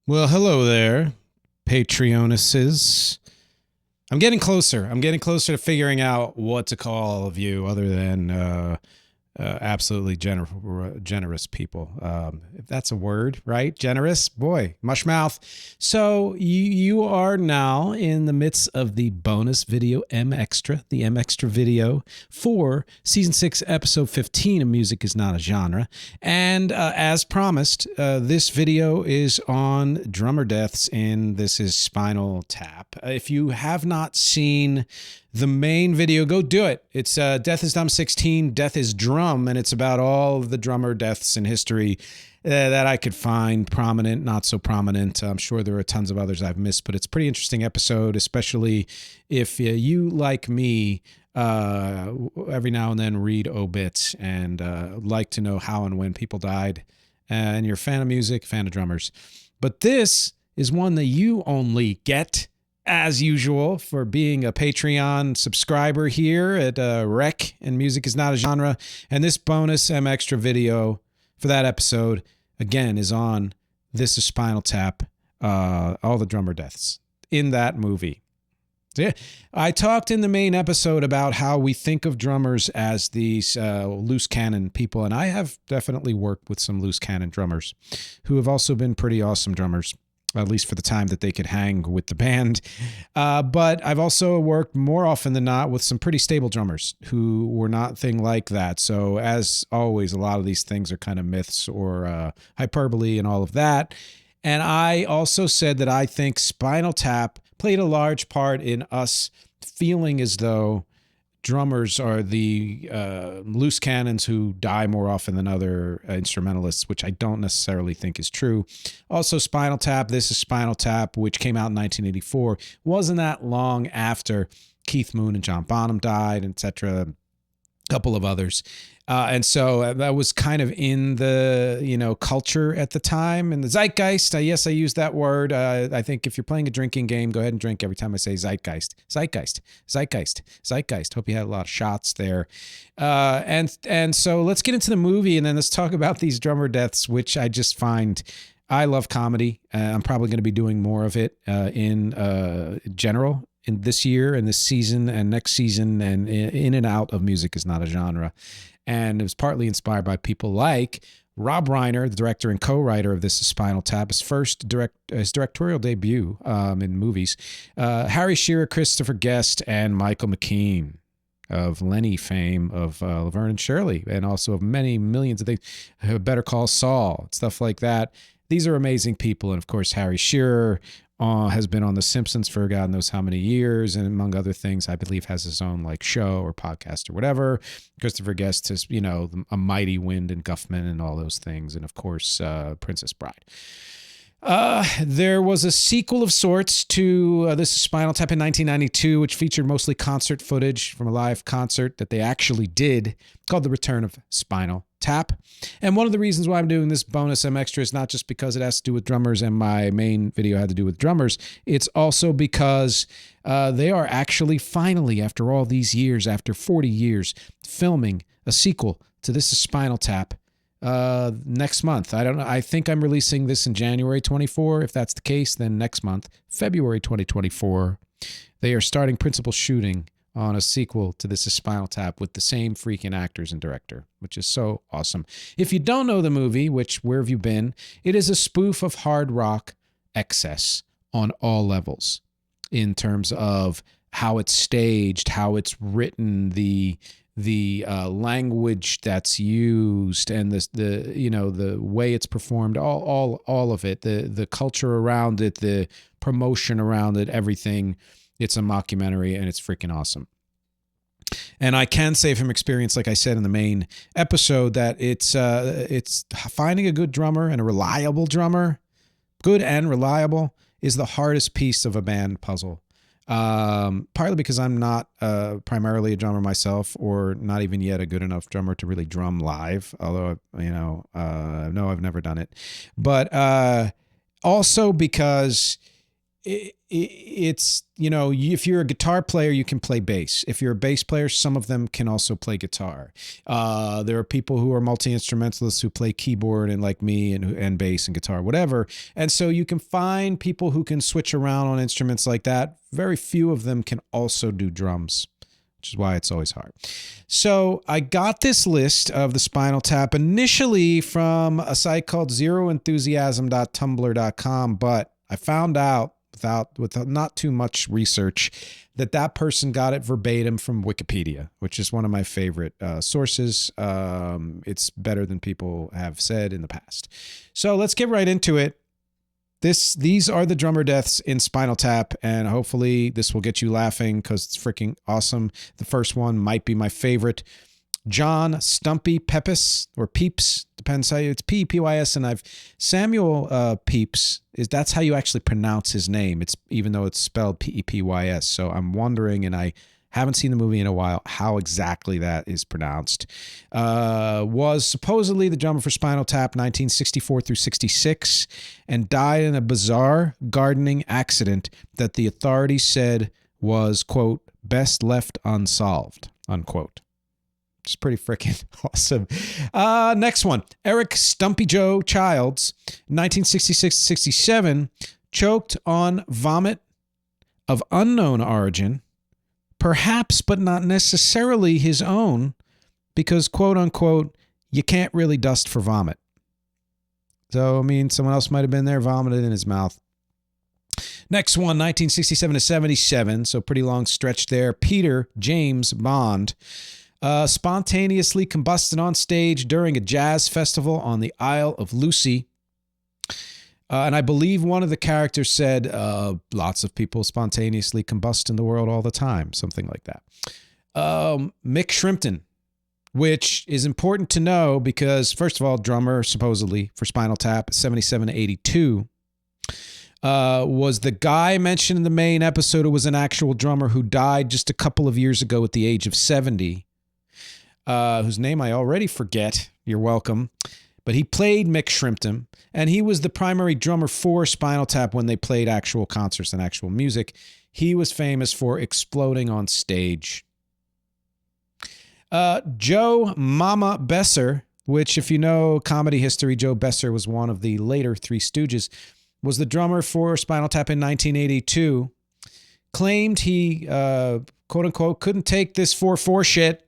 Well, hello there, Patreonuses. I'm getting closer. I'm getting closer to figuring out what to call all of you other than absolutely generous people. If that's a word, right? Generous? Boy, mushmouth. So you are now in the midst of the bonus video MXtra, the MXtra video for Season 6, Episode 15 of Music is Not a Genre. And as promised, this video is on drummer deaths in This is Spinal Tap. If you have not seen the main video, go do it. It's Death is Dumb 16, Death is Drum, and it's about all of the drummer deaths in history that I could find, prominent, not so prominent. I'm sure there are tons of others I've missed, but it's a pretty interesting episode, especially if you, like me, every now and then read obits and like to know how and when people died. And you're a fan of music, fan of drummers. But this is one that you only get, as usual, for being a Patreon subscriber here at Rec and Music is Not a Genre. And this bonus MXtra video for that episode, again, is on This is Spinal Tap, all the drummer deaths in that movie. Yeah, I talked in the main episode about how we think of drummers as these loose cannon people, and I have definitely worked with some loose cannon drummers who have also been pretty awesome drummers, at least for the time that they could hang with the band. But I've also worked more often than not with some pretty stable drummers who were not thing like that. So as always, a lot of these things are kind of myths or hyperbole and all of that. And I also said that I think Spinal Tap played a large part in us feeling as though drummers are the loose cannons who die more often than other instrumentalists, which I don't necessarily think is true. Also, Spinal Tap, This is Spinal Tap, which came out in 1984, wasn't that long after Keith Moon and John Bonham died, etc., a couple of others. And so that was kind of in the, culture at the time and the zeitgeist. Yes, I use that word. I think if you're playing a drinking game, go ahead and drink every time I say zeitgeist. Zeitgeist, zeitgeist, zeitgeist. Hope you had a lot of shots there. And so let's get into the movie and then let's talk about these drummer deaths, which I just find. I love comedy. I'm probably going to be doing more of it in general in this year and this season and next season, and in and out of Music is Not a Genre. And it was partly inspired by people like Rob Reiner, the director and co-writer of This is Spinal Tap, his directorial debut in movies. Harry Shearer, Christopher Guest, and Michael McKean of Lenny fame, of Laverne and Shirley, and also of many millions of things. Better Call Saul, stuff like that. These are amazing people. And of course, Harry Shearer has been on The Simpsons for God knows how many years, and among other things, I believe has his own like show or podcast or whatever. Christopher Guest is, A Mighty Wind and Guffman and all those things, and of course, Princess Bride. There was a sequel of sorts to This is Spinal Tap in 1992, which featured mostly concert footage from a live concert that they actually did, called The Return of Spinal Tap. And one of the reasons why I'm doing this bonus MXtra is not just because it has to do with drummers and my main video had to do with drummers. It's also because they are actually finally, after all these years, after 40 years, filming a sequel to This is Spinal Tap next month. I don't know. I think I'm releasing this in January 24. If that's the case, then next month, February 2024, they are starting principal shooting on a sequel to This is Spinal Tap with the same freaking actors and director, which is so awesome. If you don't know the movie, which where have you been? It is a spoof of hard rock excess on all levels in terms of how it's staged, how it's written, the language that's used, and the way it's performed, all of it, the culture around it, the promotion around it, everything. It's a mockumentary and it's freaking awesome. And I can say from experience, like I said in the main episode, that it's finding a good drummer and a reliable drummer, good and reliable, is the hardest piece of a band puzzle. Partly because I'm not primarily a drummer myself, or not even yet a good enough drummer to really drum live, although, no, I've never done it. But also because it's, you know, if you're a guitar player, you can play bass. If you're a bass player, some of them can also play guitar. There are people who are multi-instrumentalists who play keyboard and like me and bass and guitar, whatever. And so you can find people who can switch around on instruments like that. Very few of them can also do drums, which is why it's always hard. So I got this list of the Spinal Tap initially from a site called zeroenthusiasm.tumblr.com, but I found out without not too much research that person got it verbatim from Wikipedia, which is one of my favorite sources. It's better than people have said in the past. So let's get right into it. These are the drummer deaths in Spinal Tap, and hopefully this will get you laughing because it's freaking awesome. The first one might be my favorite. John Stumpy Pepys, or Pepys, depends how it's P-E-P-Y-S, and Samuel Pepys, that's how you actually pronounce his name. It's even though it's spelled P-E-P-Y-S. So I'm wondering, and I haven't seen the movie in a while, how exactly that is pronounced. Was supposedly the drummer for Spinal Tap 1964 through 66, and died in a bizarre gardening accident that the authorities said was, quote, best left unsolved, unquote. It's pretty freaking awesome. Next one. Eric Stumpy Joe Childs, 1966-67, choked on vomit of unknown origin, perhaps but not necessarily his own, because, quote unquote, you can't really dust for vomit. So, I mean, someone else might have been there, vomited in his mouth. Next one, 1967-77, so pretty long stretch there. Peter James Bond. Spontaneously combusted on stage during a jazz festival on the Isle of Lucy. And I believe one of the characters said, lots of people spontaneously combust in the world all the time, something like that. Mick Shrimpton, which is important to know because, first of all, drummer supposedly for Spinal Tap, 77-82, was the guy mentioned in the main episode who was an actual drummer who died just a couple of years ago at the age of 70. Whose name I already forget. You're welcome. But he played Mick Shrimpton, and he was the primary drummer for Spinal Tap when they played actual concerts and actual music. He was famous for exploding on stage. Joe Mama Besser, which if you know comedy history, Joe Besser was one of the later Three Stooges, was the drummer for Spinal Tap in 1982, claimed he, quote unquote, couldn't take this 4/4 shit.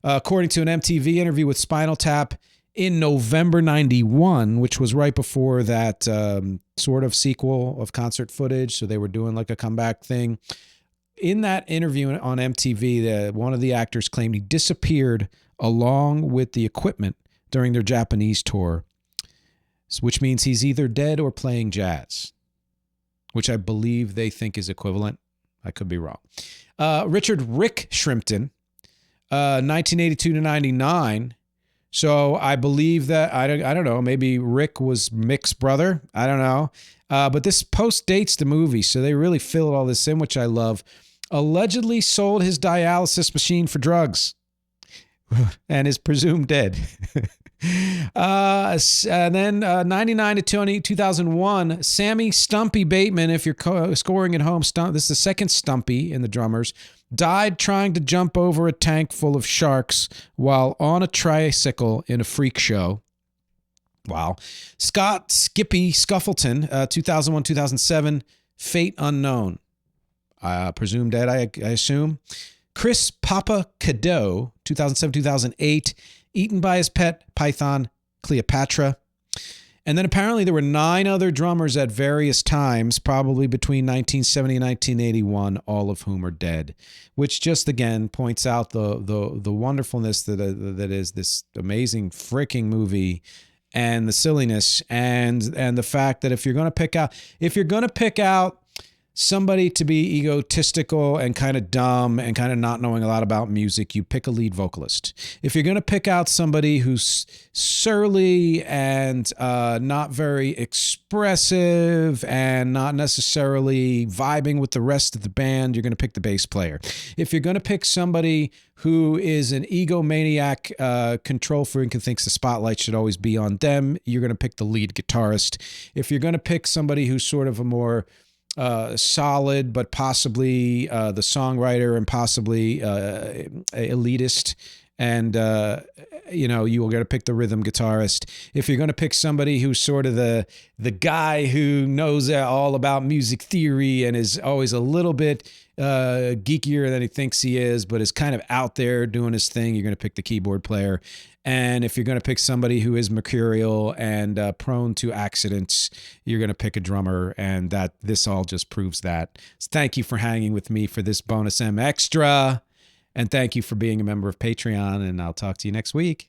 According to an MTV interview with Spinal Tap in November 91, which was right before that sort of sequel of concert footage. So they were doing like a comeback thing. In that interview on MTV, one of the actors claimed he disappeared along with the equipment during their Japanese tour, which means he's either dead or playing jazz, which I believe they think is equivalent. I could be wrong. Richard Rick Shrimpton, 1982-99. So I believe that, I don't know, maybe Rick was Mick's brother. I don't know. But this post dates the movie, so they really fill all this in, which I love. Allegedly sold his dialysis machine for drugs and is presumed dead. And then 99-2001, Sammy Stumpy Bateman, if you're scoring at home, this is the second Stumpy in the drummers, died trying to jump over a tank full of sharks while on a tricycle in a freak show. Wow. Scott Skippy Scuffleton, 2001-2007, fate unknown. Presumed dead, I assume. Chris Papa Cadeau, 2007-2008, eaten by his pet python, Cleopatra. And then apparently there were 9 other drummers at various times, probably between 1970 and 1981, all of whom are dead, which just again points out the wonderfulness that is this amazing freaking movie, and the silliness and the fact that if you're going to pick out somebody to be egotistical and kind of dumb and kind of not knowing a lot about music, you pick a lead vocalist. If you're going to pick out somebody who's surly and not very expressive and not necessarily vibing with the rest of the band, you're going to pick the bass player. If you're going to pick somebody who is an egomaniac, control freak and thinks the spotlight should always be on them, you're going to pick the lead guitarist. If you're going to pick somebody who's sort of a more solid, but possibly the songwriter and possibly elitist. And, you will got to pick the rhythm guitarist. If you're going to pick somebody who's sort of the guy who knows all about music theory and is always a little bit geekier than he thinks he is, but is kind of out there doing his thing, you're going to pick the keyboard player. And if you're going to pick somebody who is mercurial and prone to accidents, you're going to pick a drummer. And this all just proves that. So thank you for hanging with me for this Bonus M Extra. And thank you for being a member of Patreon. And I'll talk to you next week.